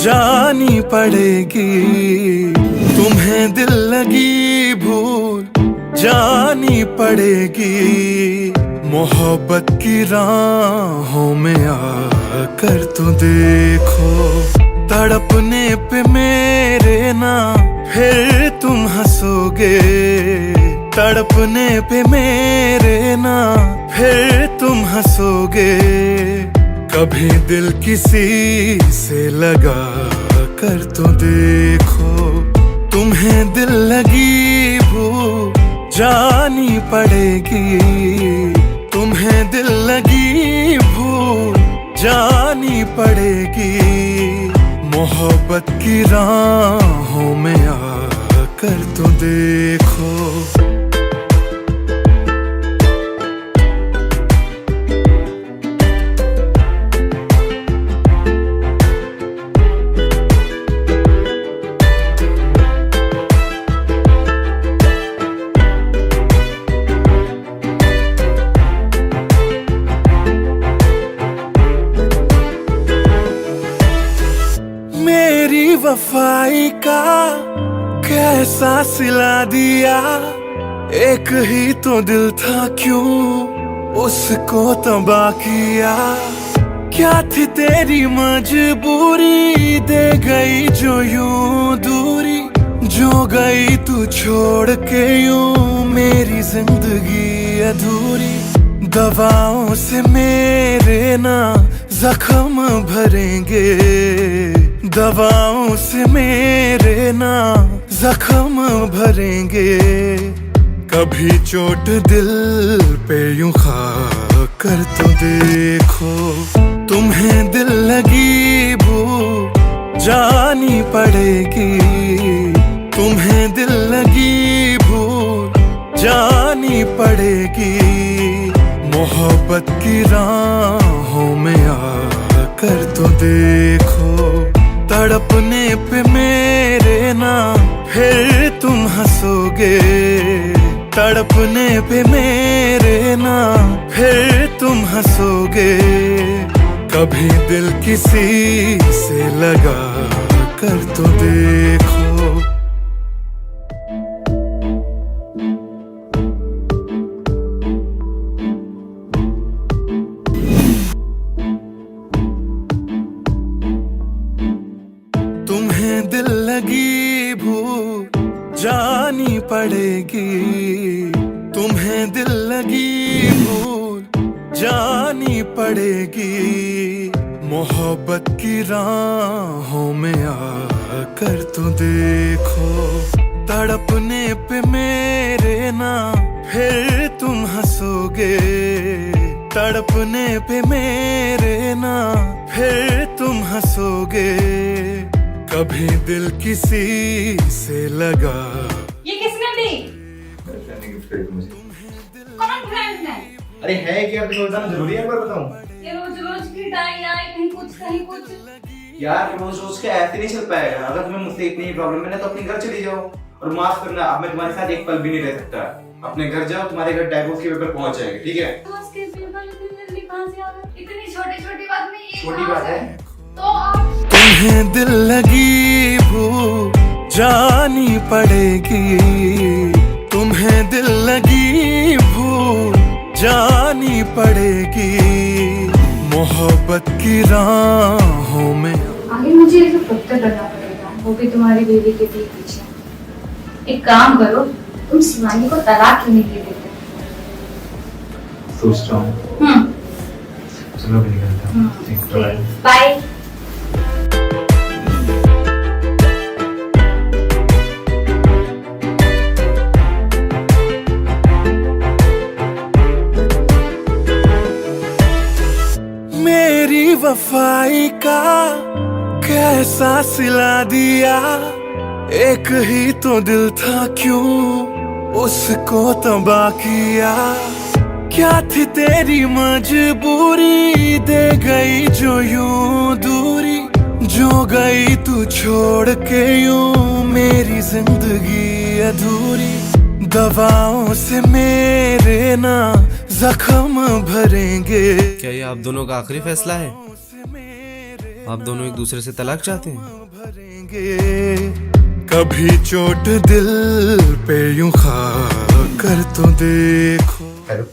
जानी पड़ेगी। तुम्हें दिल लगी भूल जानी पड़ेगी। मोहब्बत की राहों में आकर तो देखो, तड़पने पे मेरे ना फिर तुम हंसोगे। तड़पने पे मेरे ना फिर तुम हंसोगे। कभी दिल किसी से लगा कर तो देखो, तुम्हें दिल लगी भूल जानी पड़ेगी। तुम्हें दिल लगी भूल जानी पड़ेगी। मोहब्बत की राहों में आकर तो देखो। मेरी वफाई का कैसा सिला दिया। एक ही तो दिल था क्यों उसको तबाह किया। क्या थी तेरी मजबूरी, दे गई जो यूं दूरी। जो गई तू छोड़ के यूं मेरी जिंदगी अधूरी। दवाओं से मेरे ना जख्म भरेंगे। दवाओं से मेरे ना जख्म भरेंगे। कभी चोट दिल पे यूं खा कर तो देखो, तुम्हें दिल लगी भूल जानी पड़ेगी। तुम्हें दिल लगी भूल जानी पड़ेगी। मोहब्बत की राहों में आकर तो देखो, तड़पने पे मेरे ना फिर तुम हंसोगे। तड़पने पे मेरे ना फिर तुम हंसोगे। कभी दिल किसी से लगा कर तो देखो। तुम्हें दिल लगी भूल जानी पड़ेगी। तुम्हें दिल लगी भूल जानी पड़ेगी। मोहब्बत की राहों में आकर तो देखो, तड़पने पे मेरे ना फिर तुम हंसोगे। तड़पने पे मेरे ना फिर तुम हंसोगे। कभी दिल किसी से लगा। ये किसने दी? फ्रेंड ने गिफ्ट करी थी मुझे। कौन फ्रेंड है? अरे है कि यार, तुम्हें बताना जरूरी है, एक बार बताऊं? ये रोज रोज की डाई आए, कहीं कुछ कहीं कुछ। यार रोज रोज के ऐसे नहीं चल पाएगा। अगर तुम्हें मुझसे इतनी प्रॉब्लम है ना, तो अपने घर चली जाओ। और माफ करना, अब मैं तुम्हारे साथ एक पल भी नहीं रह सकता। अपने घर जाओ, तुम्हारे घर डाइवोर्स के पेपर पहुंच जाएंगे, ठीक है? तो उसके पेपर इतनी जल्दी कहां से आ गए? इतनी छोटी छोटी बात में ये छोटी बात है। तो आप तुम्हें दिल लगी भूल जानी पड़ेगी। तुम्हें दिल लगी भूल जानी पड़ेगी। मोहब्बत की राहों में आगे मुझे ये सब खुद करना पड़ेगा, वो भी तुम्हारी बेबी के पीछे। एक काम करो, तुम शिवानी को तलाक क्यों नहीं दे देते? सोच रहा हूँ। चलो भी निकलता हूँ। ठीक है, बाय। मेरी वफाई का कैसा सिला दिया। एक ही तो दिल था क्यों उसको तबाह किया। क्या थी तेरी मजबूरी, दे गई जो यूं दूरी। जो गई तू छोड़ के यूं मेरी जिंदगी अधूरी। दवाओं से मेरे ना जख्म भरेंगे। क्या ये आप दोनों का आखिरी फैसला है? आप दोनों एक दूसरे से तलाक चाहते हैं? भरेंगे कभी चोट दिल पे यूं खा कर तो देखो। हेलो,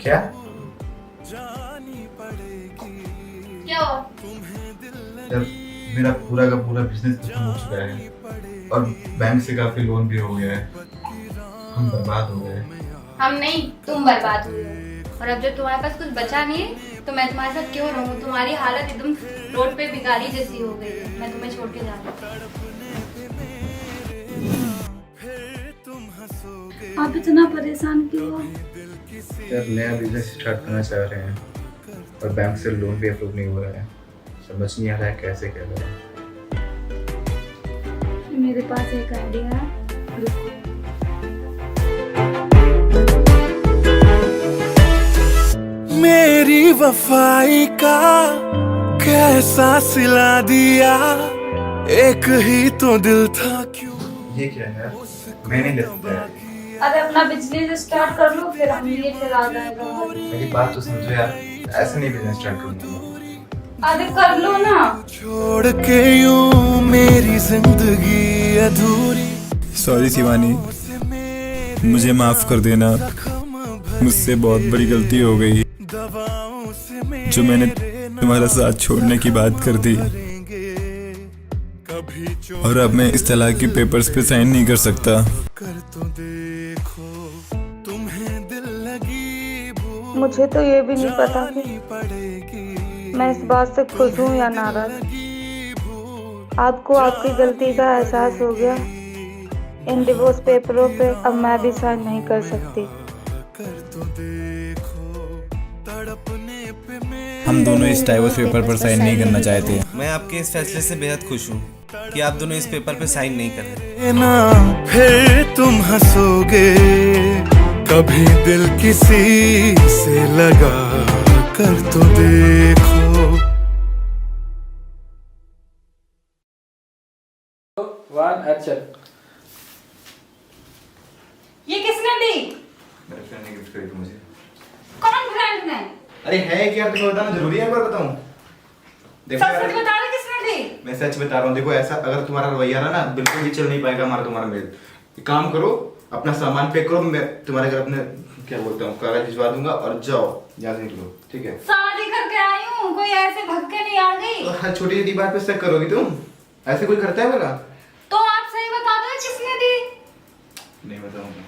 क्या? क्या हुआ? यार मेरा पूरा का पूरा बिजनेस खत्म हो चुका है और बैंक से काफी लोन भी हो गया है। हम बर्बाद हो गए। हम नहीं, तुम बर्बाद हुए हो। और अब जब तुम्हारे पास कुछ बचा नहीं है तो मैं तुम्हारे साथ क्यों रहूं? तुम्हारी हालत एकदम रोड पे भिखारी जैसी हो गई है। मैं तुम्हें छोड़ के जा रही हूं। आप इतना परेशान क्यों हो? यार नया बिजनेस स्टार्ट करना चाह रहे हैं और बैंक से लोन भी अप्रूव नहीं हुआ है। समझ नहीं आ रहा है कैसे क्या करें। मेरे पास एक आइडिया है, रुको। मेरी वफाई का कैसा सिला दिया, एक ही तो दिल था क्यों। ये क्या है? मैं नहीं ले सकता यार। अरे अपना बिजनेस स्टार्ट कर लो, फिर हम ये फिर आ जाएगा। मेरी बात तो समझो यार, ऐसे नहीं बिजनेस स्टार्ट करूंगा। अरे कर लो ना। छोड़ के यूं मेरी जिंदगी अधूरी। सॉरी शिवानी, मुझे माफ कर देना। मुझसे बहुत बड़ी गलती हो गई जो मैंने तुम्हारा साथ छोड़ने की बात कर दी, और अब मैं इस तलाक के पेपर्स पे साइन नहीं कर सकता। कर तो देखो तुम्हें दिल लगी भूख मुझे तो ये भी नहीं पता कि पड़ेगी। मैं इस बात से खुश हूँ या नाराज। आपको आपकी गलती का एहसास हो गया। इन डिवोर्स पेपरों पे अब मैं भी साइन नहीं कर सकती। कर तो देखो तड़पने पे मेरे हम दोनों इस डाइवोर्स पेपर पर साइन नहीं करना चाहते। मैं आपके इस फैसले से बेहद खुश हूँ कि आप दोनों इस पेपर पे साइन नहीं कर रहे। ना फिर तुम हंसोगे कभी दिल किसी से लगा कर तो देखो। ये किसने दी? मेरे फ्रेंड ने गिफ्ट करी थी मुझे। कौन फ्रेंड ने? अरे है क्या, तुम्हें बताना जरूरी है? एक बार बताऊं? देखो सच यार, सच बता रहे किसने दी? मैं सच बता रहा हूँ। देखो ऐसा अगर तुम्हारा रवैया रहा ना, बिल्कुल भी चल नहीं पाएगा हमारा तुम्हारा मेल। एक काम करो, अपना सामान पैक करो, मैं तुम्हारे घर अपने क्या बोलता हूँ कागज भिजवा दूंगा और जाओ, यहाँ से निकलो, ठीक है? शादी करके आई हूँ, कोई ऐसे भग के नहीं आ गई। तो हर छोटी छोटी बात पे शक करोगी तुम? ऐसे कोई करता है बोला? तो आप सही बता दो किसने दी? नहीं बताऊंगा।